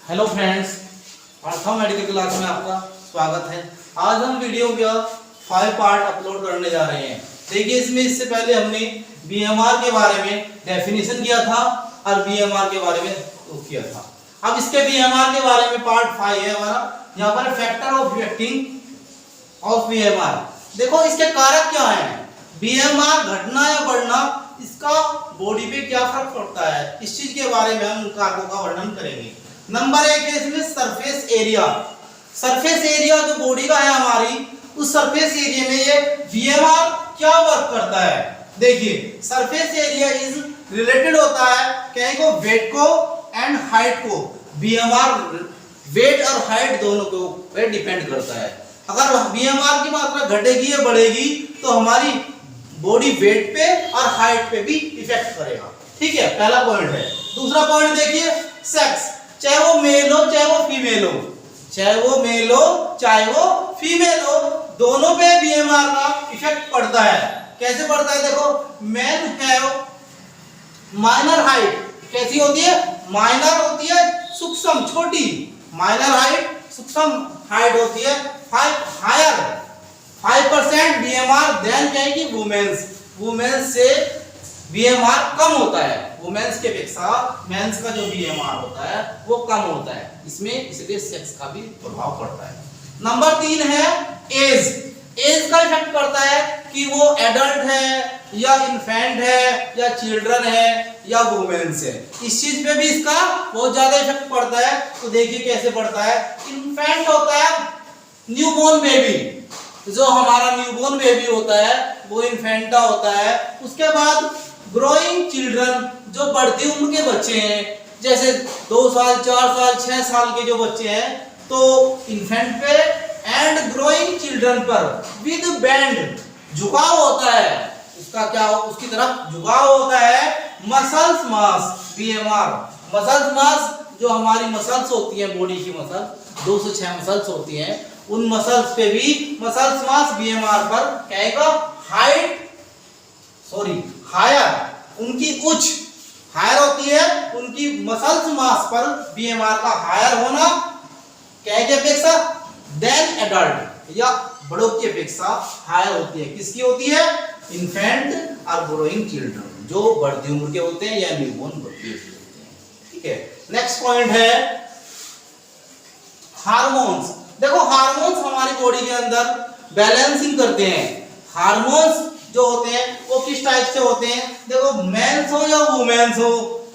Hello friends, आर्था medical class में आपका स्वागत है। आज हम वीडियो का 5 पार्ट अपलोड करने जा रहे हैं। देखिए, इससे पहले हमने बीएमआर के बारे में डेफिनेशन किया था और बीएमआर के बारे में किया था। अब इसके बीएमआर के बारे में पार्ट 5 है हमारा। यहाँ पर factor of affecting of BMR. देखो, इसके कारक क्या है। बीएमआर घटना या बढ़ना, इसका बॉडी पे क्या फर्क पड़ता है, इस चीज के बारे में हम कारकों का वर्णन करेंगे। नंबर 1 है इसमें सरफेस एरिया। सरफेस एरिया जो बॉडी का है हमारी, उस सरफेस एरिया में ये बीएमआर क्या वर्क करता है। देखिए, सरफेस एरिया इज रिलेटेड होता है कहीं को वेट को एंड हाइट को। बीएमआर वेट और हाइट दोनों को पे डिपेंड करता है। अगर बीएमआर की मात्रा घटेगी या बढ़ेगी तो हमारी बॉडी वेट पे और हाइट पे भी इफेक्ट करेगा। ठीक है, पहला पॉइंट है। दूसरा पॉइंट देखिए, सेक्स, चाहे वो मेल हो चाहे वो फीमेल हो, चाहे वो मेल हो चाहे वो फीमेल हो, दोनों पे बीएमआर का इफेक्ट पड़ता है। कैसे पड़ता है देखो, मेन हैव माइनर हाइट। कैसी होती है? माइनर होती है सूक्ष्म, छोटी। माइनर हाइट, सूक्ष्म हाइट होती है 5% बीएमआर देन कहेगी वुमेन्स। वुमेन्स से बीएमआर कम होता है। वुमेन्स के अपेक्षा मेंस का जो बीएमआर होता है वो कम होता है। इसमें इसलिए सेक्स का भी प्रभाव पड़ता है। नंबर 3 है एज। एज का इफेक्ट पड़ता है कि वो एडल्ट है या इन्फेंट है या चिल्ड्रन है या वुमेन्स है। इस चीज पे भी इसका बहुत ज्यादा इफेक्ट पड़ता है। तो देखिए कैसे पड़ता है। इन्फेंट होता है न्यूबॉर्न बेबी। जो हमारा न्यूबॉर्न बेबी होता है वो इन्फेंटा होता है। उसके बाद ग्रोइंग चिल्ड्रन, जो बढ़ती उम्र के बच्चे हैं, जैसे 2 साल 4 साल 6 साल के जो बच्चे हैं, तो इन्फेंट पे एंड ग्रोइंग चिल्ड्रन पर विद बैंड झुकाव होता है। उसका क्या, उसकी तरफ झुकाव होता है। मसल्स मास, बीएमआर मसल्स मास, जो हमारी मसल्स होती हैं बॉडी की मसल, 2 से 6 मसल्स होती हैं, उन मसल्स पे भी मसल्स मास बीएमआर पर कहेगा हायर, उनकी उच्च हायर होती है। उनकी मसल्स मास पर बीएमआर का हायर होना क्या की अपेक्षा देन एडल्ट, या बड़ों की अपेक्षा हायर होती है। किसकी होती है? इन्फेंट और ग्रोइंग चिल्ड्रन, जो बढ़ती उम्र के होते हैं या न्यूबॉर्न बच्चे होते हैं। ठीक है, नेक्स्ट पॉइंट है हार्मोन्स। देखो, हार्मोन्स हमारी बॉडी के अंदर बैलेंसिंग करते हैं। हार्मोन्स जो होते हैं वो किस टाइप से होते हैं? देखो, मेंस हो या वुमेन्स हो,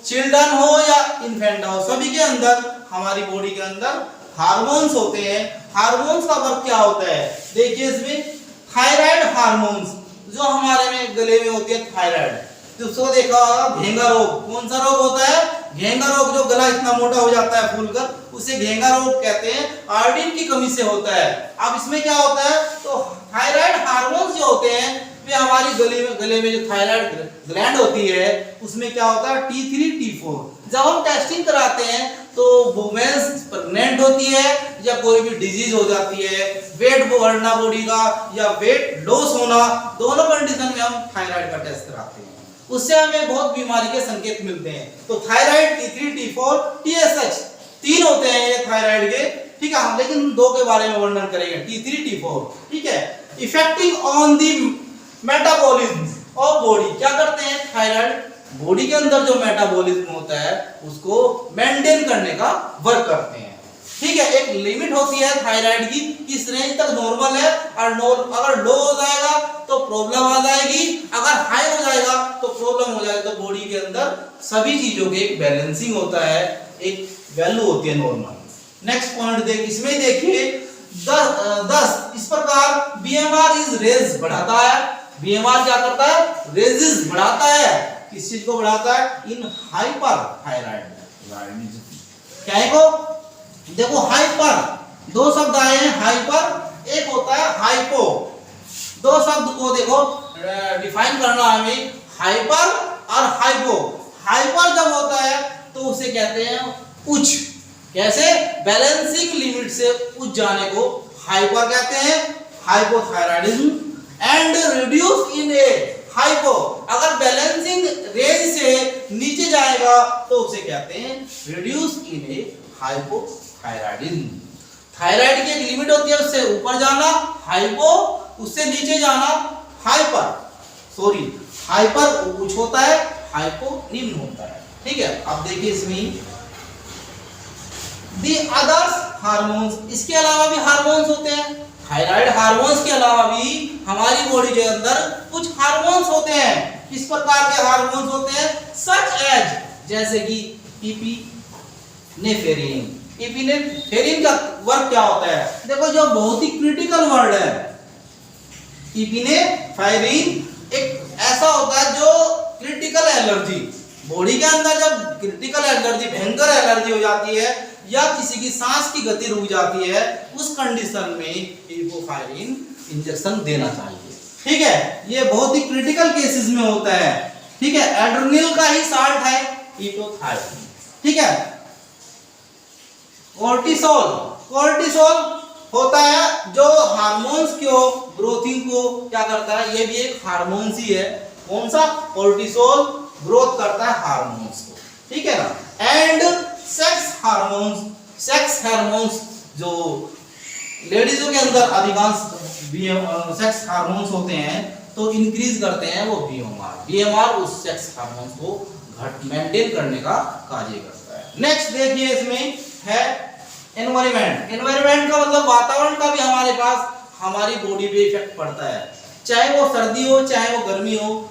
चिल्ड्रन हो या इन्फेंट हो, सभी के अंदर, हमारी बॉडी के अंदर हार्मोन्स होते हैं। हार्मोन्स का वर्क क्या होता है? देखिए, इसमें थायराइड हार्मोन्स, जो हमारे में गले में होती है थायराइड, जिसको देखा होगा घेंगा रोग। कौन सा रोग होता है? घेंगा रोग। जो गला इतना मोटा हो जाता है फूलकर, उसे घेंगा रोग कहते हैं। आयोडीन की कमी से होता है। अब इसमें क्या होता है, तो थायराइड हार्मोन्स जो होते हैं वे हमारी गले में जो थायराइड ग्लैंड होती है उसमें क्या होता है T3 T4। जब हम टेस्टिंग कराते हैं तो वुमेन्स प्रेग्नेंट होती है या कोई भी डिजीज हो जाती है, वेट बढ़ना बॉडी का या वेट लॉस होना, दोनों कंडीशन में हम थायराइड का टेस्ट कराते हैं। उससे हमें बहुत बीमारी के संकेत मिलते हैं। तो थायराइड, T3 T4 TSH 3 होते हैं ये थायराइड के। ठीक है, हम लेकिन 2 के बारे में वर्णन करेंगे, T3 T4। ठीक है, affecting on the metabolism of body. क्या करते हैं? थायराइड बॉडी के अंदर जो मेटाबॉलिज्म होता है उसको मेंटेन करने का वर्क करते हैं। ठीक है, एक लिमिट होती है थायराइड की, किस रेंज तक नॉर्मल है, और अगर लो हो जाएगा तो प्रॉब्लम आ जाएगी, अगर हाई हो जाएगा तो प्रॉब्लम हो जाएगा। तो बॉडी के अंदर सभी चीजों के एक बैलेंसिंग होता है, एक वैल्यू होती है नॉर्मल। नेक्स्ट पॉइंट देखिए, इसमें देखिए 10 इस प्रकार बीएमआर इज रेज बढ़ाता है। बीएमआर क्या करता है? रेजिस बढ़ाता है। किस चीज को बढ़ाता है? In hyper thyroid. क्या है को? देखो, हाइपर, 2 शब्द आए हैं, हाइपर, एक होता है हाइपो। 2 शब्द को देखो डिफाइन करना हमें, हाइपर और हाइपो। हाइपर जब होता है तो उसे कहते हैं उच्च। कैसे? बैलेंसिंग लिमिट से उच्च जाने को हाइपर कहते हैं, hypothyroidism. And reduce in A hypo, अगर बैलेंसिंग रेंज से नीचे जाएगा तो उसे कहते हैं reduce in A hypothyroidism. Thyroid की एक लिमिट होती है, उससे ऊपर जाना हाइपो, उससे नीचे जाना हाइपर, सॉरी हाइपर उच्च होता है, हाइपो निम्न होता है। ठीक है, अब देखिए इसमें दी अदर्स हार्मोन्स, इसके अलावा भी हार्मोन्स होते हैं। थायराइड हार्मोन्स के अलावा भी हमारी बॉडी के अंदर कुछ हार्मोन्स होते हैं। किस प्रकार के हार्मोन्स होते हैं? सच एज, जैसे कि इपिनेफ्रेइन। इपिनेफ्रेइन का वर्क क्या होता है? देखो जो बहुत ही क्रिटिकल वर्ड है, इपिनेफ्रेइन एक ऐसा होता है जो क्रिटिकल एलर्जी, बॉडी के अंदर जब क्रिटिकल एलर्जी, भयंकर एलर्जी हो जाती है या किसी की सांस की गति रुक जाती है, उस कंडीशन में इपोफायरिन इंजेक्शन देना चाहिए। ठीक है, ये बहुत ही क्रिटिकल केसेस में होता है। ठीक है, एड्रेनल का ही साल्ट है इपोथायरिन। ठीक है, कोर्टिसोल, कोर्टिसोल होता है जो हार्मोन्स को ग्रोथिंग को क्या करता है, ये भी एक हार्मोन्स ही है। कौन सा? कोर्टिसोल ग्रोथ करता है हार्मोन्स को। ठीक है ना। And sex hormones, sex hormones जो लेडीजों के अंदर अधिकांश सेक्स हार्मोन्स होते हैं तो इंक्रीज करते हैं वो बीएमआर। बीएमआर उस सेक्स हार्मोन्स को मेंटेन करने का कार्य करता है। नेक्स्ट देखिए इसमें है एनवायरनमेंट। एनवायरनमेंट का मतलब वातावरण का भी हमारे पास हमारी बॉडी पे इफेक्ट पड़ता है, चाहे वो सर्दी हो चाहे वो गर्मी हो,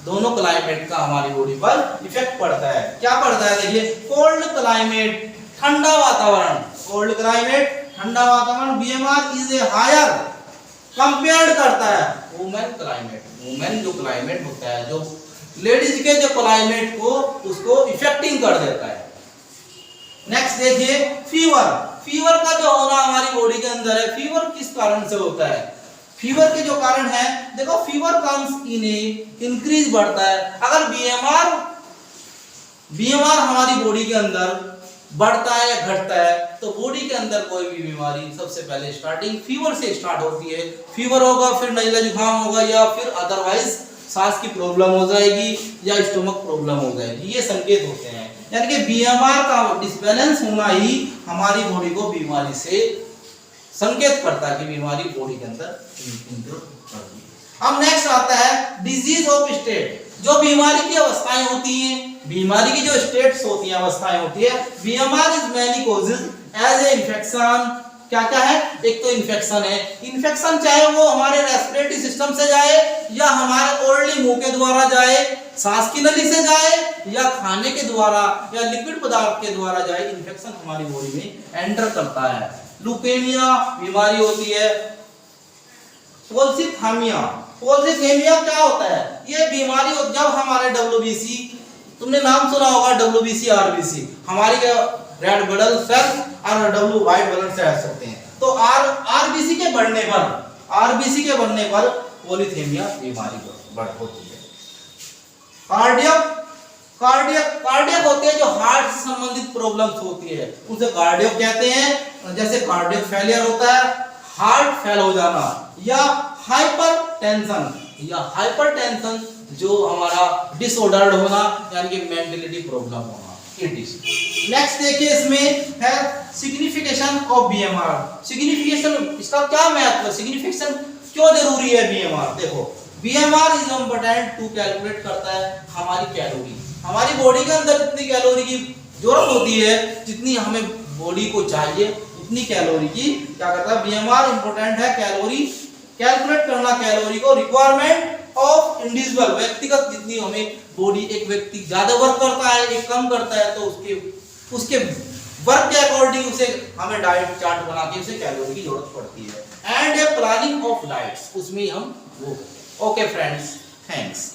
दोनों क्लाइमेट का हमारी बॉडी पर इफेक्ट पड़ता है। क्या पड़ता है? देखिए, कोल्ड क्लाइमेट, ठंडा वातावरण, कोल्ड क्लाइमेट ठंडा वातावरण, BMR is a higher compared करता है वुमेन क्लाइमेट। वुमेन जो क्लाइमेट होता है, जो लेडीज के जो क्लाइमेट को उसको इफेक्टिंग कर देता है। नेक्स्ट देखिए फीवर। फीवर का जो होना हमारी बॉडी के अंदर है, फीवर किस कारण से होता है? फीवर के जो कारण है, देखो fever comes in A increase बढ़ता है। अगर बीएमआर हमारी बॉडी के अंदर बढ़ता है या घटता है तो बॉडी के अंदर कोई भी बीमारी सबसे पहले स्टार्टिंग फीवर से स्टार्ट होती है। फीवर होगा, फिर नज़ला जुकाम होगा, या फिर अदरवाइज सांस की प्रॉब्लम हो जाएगी या स्टमक प्रॉब्लम हो जाएगी। ये संकेत होते हैं, यानी कि बीएमआर का डिसबैलेंस होना ही हमारी बॉडी को बीमारी से संकेत करता है कि बीमारी बॉडी के अंदर इंट्रो करती है। अब नेक्स्ट आता है डिजीज ऑफ स्टेट। जो बीमारी की अवस्थाएं होती हैं, बीमारी की जो स्टेट्स होती हैं, अवस्थाएं होती है, BMR is many causes as a infection. क्या क्या है? एक तो इंफेक्शन है। इंफेक्शन चाहे वो हमारे रेस्पिरेटरी सिस्टम से जाए या हमारे ओरली मुंह के द्वारा जाए, सांस की नली से जाए या खाने के द्वारा या लिक्विड पदार्थ के द्वारा जाए, इंफेक्शन हमारी बॉडी में एंटर करता है। लुकेमिया बीमारी होती है। पोल्सीथेमिया, पोल्सीथेमिया क्या होता है? ये बीमारी जब हमारे डब्ल्यूबीसी, तुमने नाम सुना होगा डब्ल्यूबीसी आरबीसी, हमारी रेड ब्लड सेल और डब्ल्यू व्हाइट ब्लड सेल्स होते हैं। तो आरबीसी के बढ़ने पर पोलीथेमिया बीमारी होती है। कार्डियक होते हैं जो हार्ट से संबंधित प्रॉब्लम्स होती है, उसे कार्डियक कहते हैं। जैसे कार्डियक फेलियर होता है, हार्ट फेल हो जाना, या हाइपरटेंशन जो हमारा डिसऑर्डर्ड होना, यानी कि मेंटलिटी प्रॉब्लम होना। नेक्स्ट देखिए इसमें है सिग्निफिकेशन ऑफ बीएमआर। सिग्निफिकेशन, इसका क्या महत्व है? सिग्निफिकेशन क्यों जरूरी है बीएमआर? देखो, BMR is important to calculate करता है हमारी कैलोरी। हमारी बॉडी के अंदर जितनी कैलोरी की जरूरत होती है, जितनी हमें बॉडी को चाहिए उतनी कैलोरी की क्या करता है बीएमआर इम्पोर्टेंट है। कैलोरी कैलकुलेट करना, कैलोरी को रिक्वायरमेंट ऑफ इंडिविजुअल, व्यक्तिगत जितनी हमें बॉडी, एक व्यक्ति ज्यादा वर्क करता है, एक कम करता है, तो उसके वर्क के अकॉर्डिंग उसे हमें डाइट चार्ट बना के उसे कैलोरी की जरूरत पड़ती है। And a planning of diets, उसमें हम वो। Okay friends, thanks.